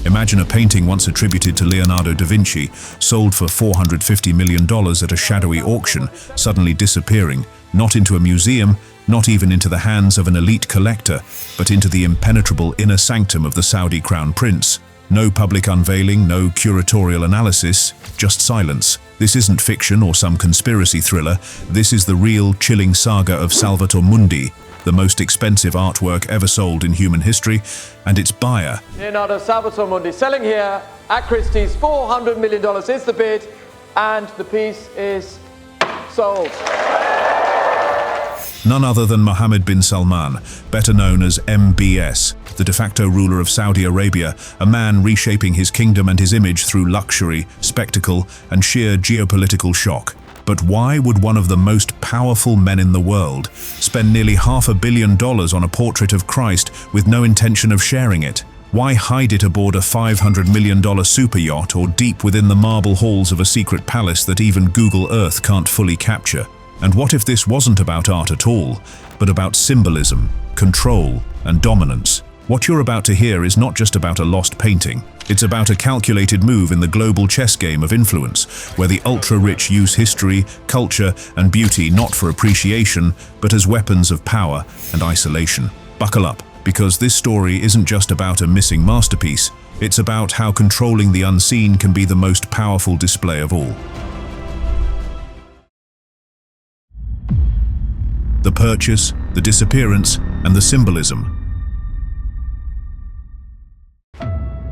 Imagine a painting once attributed to Leonardo da Vinci, sold for $450 million at a shadowy auction, suddenly disappearing, not into a museum, not even into the hands of an elite collector, but into the impenetrable inner sanctum of the Saudi crown prince. No public unveiling, no curatorial analysis, just silence. This isn't fiction or some conspiracy thriller. This is the real, chilling saga of Salvator Mundi, the most expensive artwork ever sold in human history, and its buyer. Leonardo Salvator Mundi selling here at Christie's. $400 million is the bid, and the piece is sold. None other than Mohammed bin Salman, better known as MBS, the de facto ruler of Saudi Arabia, a man reshaping his kingdom and his image through luxury, spectacle, and sheer geopolitical shock. But why would one of the most powerful men in the world spend nearly $500 million on a portrait of Christ with no intention of sharing it? Why hide it aboard a $500 million superyacht or deep within the marble halls of a secret palace that even Google Earth can't fully capture? And what if this wasn't about art at all, but about symbolism, control, and dominance? What you're about to hear is not just about a lost painting. It's about a calculated move in the global chess game of influence, where the ultra-rich use history, culture, and beauty not for appreciation, but as weapons of power and isolation. Buckle up, because this story isn't just about a missing masterpiece. It's about how controlling the unseen can be the most powerful display of all. The purchase, the disappearance, and the symbolism.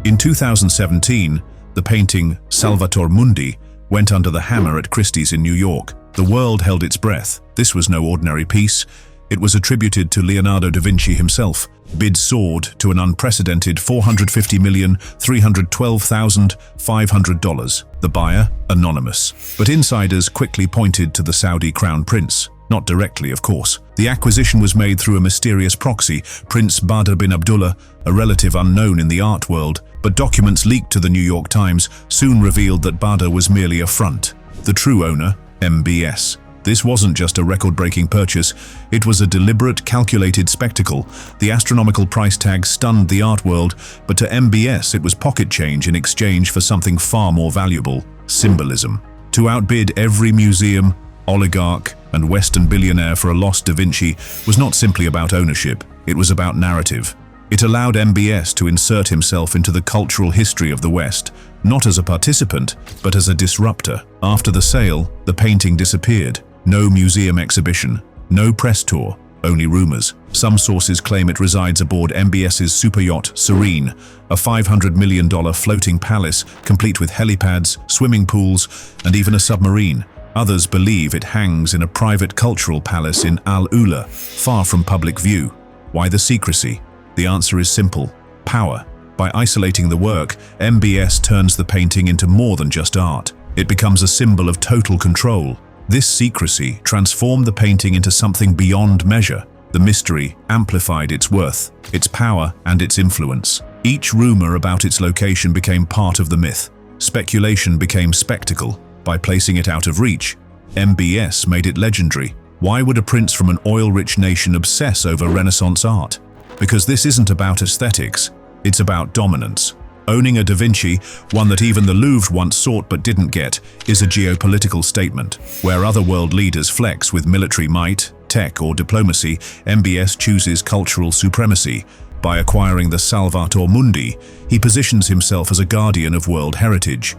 In 2017, the painting Salvator Mundi went under the hammer at Christie's in New York. The world held its breath. This was no ordinary piece. It was attributed to Leonardo da Vinci himself. Bids soared to an unprecedented $450,312,500. The buyer, anonymous. But insiders quickly pointed to the Saudi crown prince. Not directly, of course. The acquisition was made through a mysterious proxy, Prince Badr bin Abdullah, a relative unknown in the art world, but documents leaked to the New York Times soon revealed that Badr was merely a front. The true owner, MBS. This wasn't just a record-breaking purchase, it was a deliberate, calculated spectacle. The astronomical price tag stunned the art world, but to MBS it was pocket change in exchange for something far more valuable: symbolism. To outbid every museum, oligarch, and Western billionaire for a lost Da Vinci was not simply about ownership, it was about narrative. It allowed MBS to insert himself into the cultural history of the West, not as a participant, but as a disruptor. After the sale, the painting disappeared. No museum exhibition, no press tour, only rumors. Some sources claim it resides aboard MBS's superyacht Serene, a $500 million floating palace complete with helipads, swimming pools, and even a submarine. Others believe it hangs in a private cultural palace in Al Ula, far from public view. Why the secrecy? The answer is simple: power. By isolating the work, MBS turns the painting into more than just art. It becomes a symbol of total control. This secrecy transformed the painting into something beyond measure. The mystery amplified its worth, its power, and its influence. Each rumor about its location became part of the myth. Speculation became spectacle. By placing it out of reach, MBS made it legendary. Why would a prince from an oil-rich nation obsess over Renaissance art? Because this isn't about aesthetics, it's about dominance. Owning a Da Vinci, one that even the Louvre once sought but didn't get, is a geopolitical statement. Where other world leaders flex with military might, tech, or diplomacy, MBS chooses cultural supremacy. By acquiring the Salvator Mundi, he positions himself as a guardian of world heritage.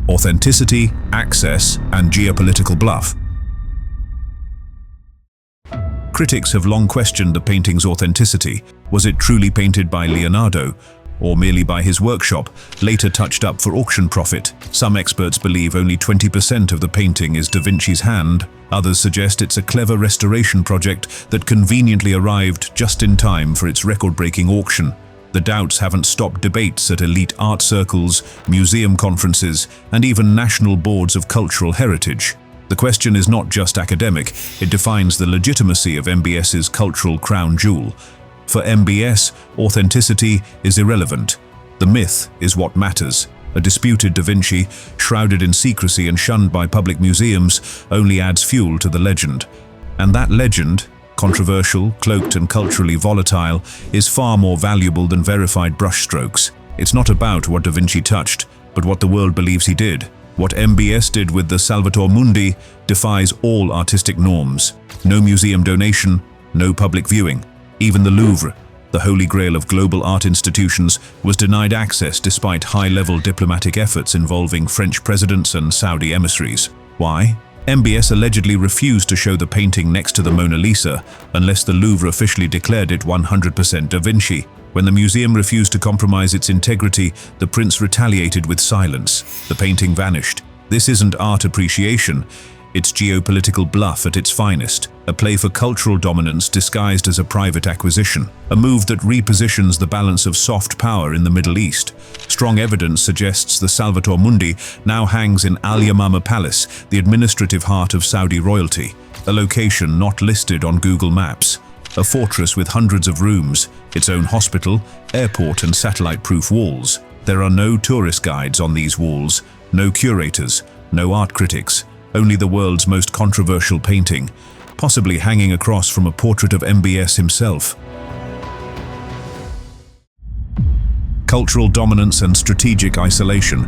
Authenticity, access, and geopolitical bluff. Critics have long questioned the painting's authenticity. Was it truly painted by Leonardo, or merely by his workshop, later touched up for auction profit? Some experts believe only 20% of the painting is Da Vinci's hand. Others suggest it's a clever restoration project that conveniently arrived just in time for its record-breaking auction. The doubts haven't stopped debates at elite art circles, museum conferences, and even national boards of cultural heritage. The question is not just academic, it defines the legitimacy of MBS's cultural crown jewel. For MBS, authenticity is irrelevant. The myth is what matters. A disputed Da Vinci, shrouded in secrecy and shunned by public museums, only adds fuel to the legend. And that legend controversial, cloaked and culturally volatile, is far more valuable than verified brushstrokes. It's not about what Da Vinci touched, but what the world believes he did. What MBS did with the Salvator Mundi defies all artistic norms. No museum donation, no public viewing. Even the Louvre, the holy grail of global art institutions, was denied access despite high-level diplomatic efforts involving French presidents and Saudi emissaries. Why? MBS allegedly refused to show the painting next to the Mona Lisa unless the Louvre officially declared it 100% Da Vinci. When the museum refused to compromise its integrity, the prince retaliated with silence. The painting vanished. This isn't art appreciation. It's geopolitical bluff at its finest, a play for cultural dominance disguised as a private acquisition, a move that repositions the balance of soft power in the Middle East. Strong evidence suggests the Salvator Mundi now hangs in Al Yamama Palace, the administrative heart of Saudi royalty, a location not listed on Google Maps. A fortress with hundreds of rooms, its own hospital, airport and satellite-proof walls. There are no tourist guides on these walls, no curators, no art critics. Only the world's most controversial painting, possibly hanging across from a portrait of MBS himself. Cultural dominance and strategic isolation.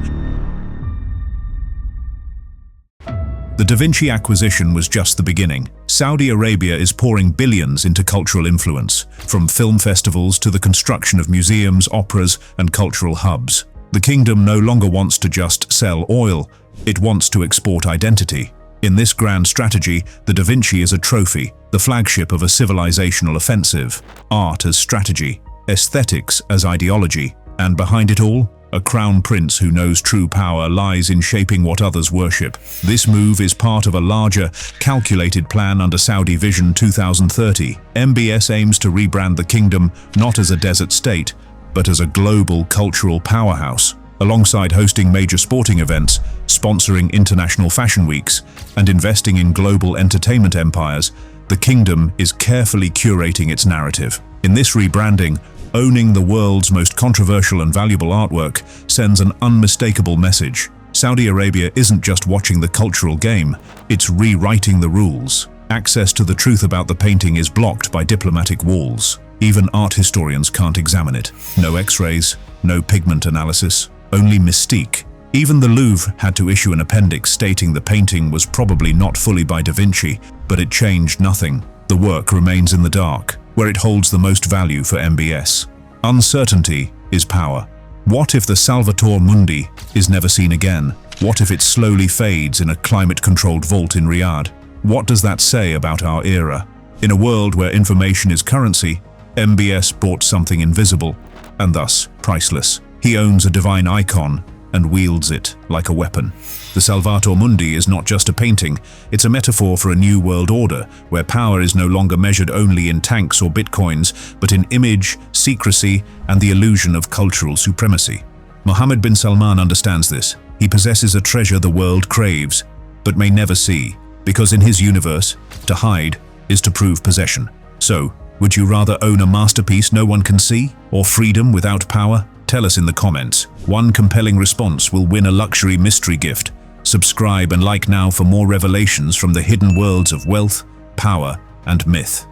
The Da Vinci acquisition was just the beginning. Saudi Arabia is pouring billions into cultural influence, from film festivals to the construction of museums, operas, and cultural hubs. The kingdom no longer wants to just sell oil. It wants to export identity. In this grand strategy, the Da Vinci is a trophy, the flagship of a civilizational offensive, art as strategy, aesthetics as ideology, and behind it all, a crown prince who knows true power lies in shaping what others worship. This move is part of a larger, calculated plan under Saudi Vision 2030. MBS aims to rebrand the kingdom not as a desert state, but as a global cultural powerhouse. Alongside hosting major sporting events, sponsoring international fashion weeks, and investing in global entertainment empires, the kingdom is carefully curating its narrative. In this rebranding, owning the world's most controversial and valuable artwork sends an unmistakable message. Saudi Arabia isn't just watching the cultural game, it's rewriting the rules. Access to the truth about the painting is blocked by diplomatic walls. Even art historians can't examine it. No X-rays, no pigment analysis, only mystique. Even the Louvre had to issue an appendix stating the painting was probably not fully by Da Vinci, but it changed nothing. The work remains in the dark, where it holds the most value for MBS. Uncertainty is power. What if the Salvator Mundi is never seen again? What if it slowly fades in a climate-controlled vault in Riyadh? What does that say about our era? In a world where information is currency, MBS bought something invisible, and thus priceless. He owns a divine icon and wields it like a weapon. The Salvator Mundi is not just a painting, it's a metaphor for a new world order, where power is no longer measured only in tanks or bitcoins, but in image, secrecy, and the illusion of cultural supremacy. Mohammed bin Salman understands this. He possesses a treasure the world craves, but may never see, because in his universe, to hide is to prove possession. So, would you rather own a masterpiece no one can see, or freedom without power? Tell us in the comments. One compelling response will win a luxury mystery gift. Subscribe and like now for more revelations from the hidden worlds of wealth, power, and myth.